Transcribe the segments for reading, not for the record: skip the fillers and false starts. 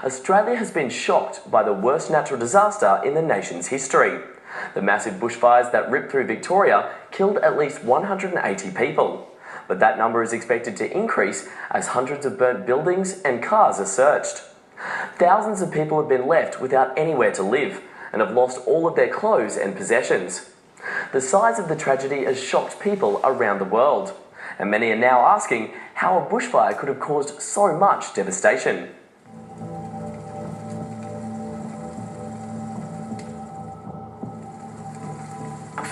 Australia has been shocked by the worst natural disaster in the nation's history. The massive bushfires that ripped through Victoria killed at least 180 people. But that number is expected to increase as hundreds of burnt buildings and cars are searched. Thousands of people have been left without anywhere to live and have lost all of their clothes and possessions. The size of the tragedy has shocked people around the world, and many are now asking how a bushfire could have caused so much devastation.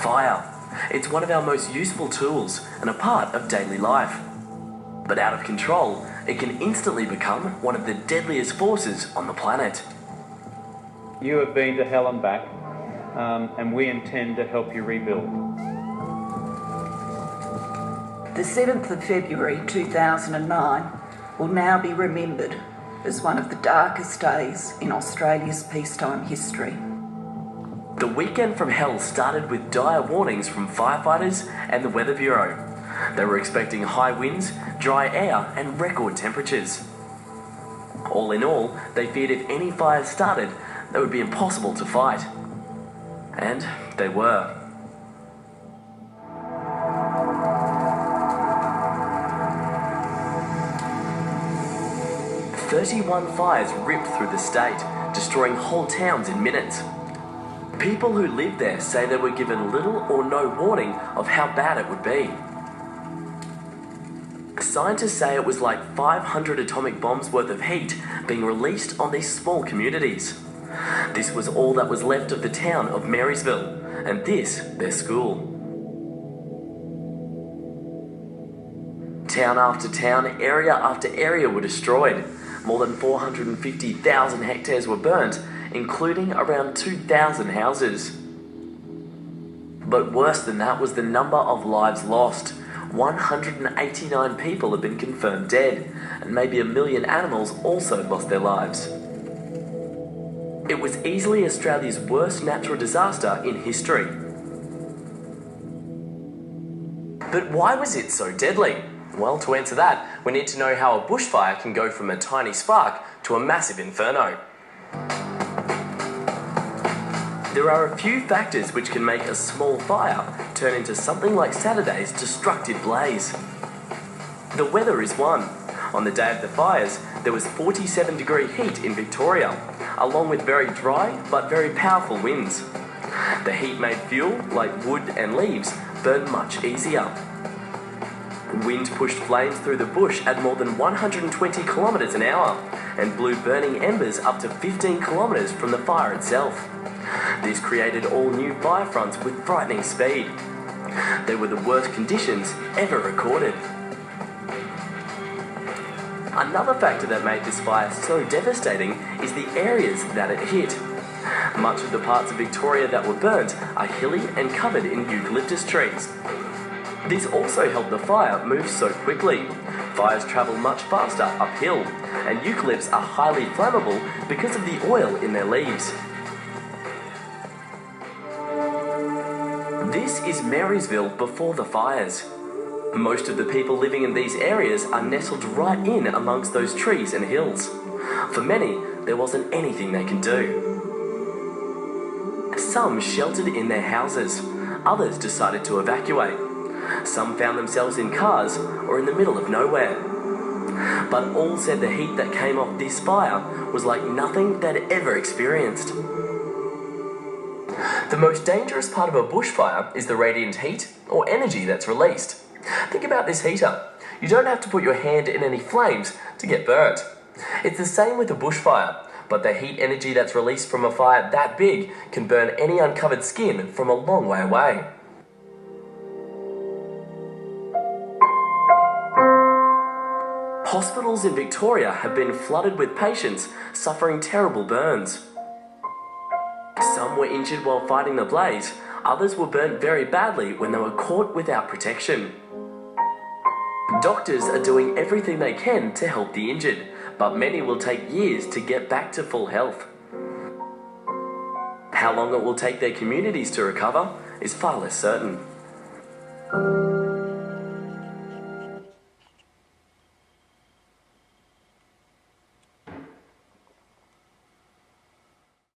Fire. It's one of our most useful tools and a part of daily life. But out of control, it can instantly become one of the deadliest forces on the planet. You have been to hell and back, and we intend to help you rebuild. The 7th of February 2009 will now be remembered as one of the darkest days in Australia's peacetime history. The weekend from hell started with dire warnings from firefighters and the Weather Bureau. They were expecting high winds, dry air and record temperatures. All in all, they feared if any fires started, they would be impossible to fight. And they were. "31 fires ripped through the state, destroying whole towns in minutes. People who lived there say they were given little or no warning of how bad it would be. Scientists say it was like 500 atomic bombs worth of heat being released on these small communities. This was all that was left of the town of Marysville, and this their school. Town after town, area after area were destroyed. More than 450,000 hectares were burnt, including around 2,000 houses. But worse than that was the number of lives lost. 189 people have been confirmed dead, and maybe 1 million animals also lost their lives. It was easily Australia's worst natural disaster in history. But why was it so deadly? Well, to answer that, we need to know how a bushfire can go from a tiny spark to a massive inferno. There are a few factors which can make a small fire turn into something like Saturday's destructive blaze. The weather is one. On the day of the fires, there was 47-degree heat in Victoria, along with very dry but very powerful winds. The heat made fuel, like wood and leaves, burn much easier. Wind pushed flames through the bush at more than 120 kilometres an hour and blew burning embers up to 15 kilometres from the fire itself. This created all new fire fronts with frightening speed. They were the worst conditions ever recorded. Another factor that made this fire so devastating is the areas that it hit. Much of the parts of Victoria that were burnt are hilly and covered in eucalyptus trees. This also helped the fire move so quickly. Fires travel much faster uphill, and eucalypts are highly flammable because of the oil in their leaves. This is Marysville before the fires. Most of the people living in these areas are nestled right in amongst those trees and hills. For many, there wasn't anything they can do. Some sheltered in their houses. Others decided to evacuate. Some found themselves in cars or in the middle of nowhere. But all said the heat that came off this fire was like nothing they'd ever experienced. The most dangerous part of a bushfire is the radiant heat or energy that's released. Think about this heater. You don't have to put your hand in any flames to get burnt. It's the same with a bushfire, but the heat energy that's released from a fire that big can burn any uncovered skin from a long way away. Hospitals in Victoria have been flooded with patients suffering terrible burns. Some were injured while fighting the blaze, others were burnt very badly when they were caught without protection. Doctors are doing everything they can to help the injured, but many will take years to get back to full health. How long it will take their communities to recover is far less certain.